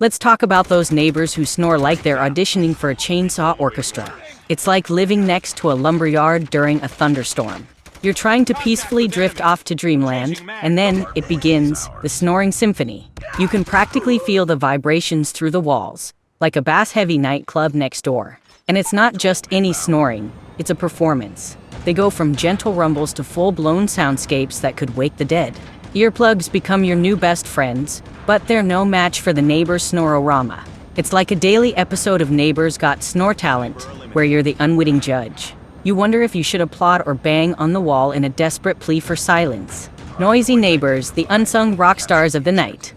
Let's talk about those neighbors who snore like they're auditioning for a chainsaw orchestra. It's like living next to a lumberyard during a thunderstorm. You're trying to peacefully drift off to dreamland, and then it begins, the snoring symphony. You can practically feel the vibrations through the walls, like a bass-heavy nightclub next door. And it's not just any snoring, it's a performance. They go from gentle rumbles to full-blown soundscapes that could wake the dead. Earplugs become your new best friends, but they're no match for the Neighbors Snororama. It's like a daily episode of Neighbors Got Snore Talent, where you're the unwitting judge. You wonder if you should applaud or bang on the wall in a desperate plea for silence. Noisy neighbors, the unsung rock stars of the night.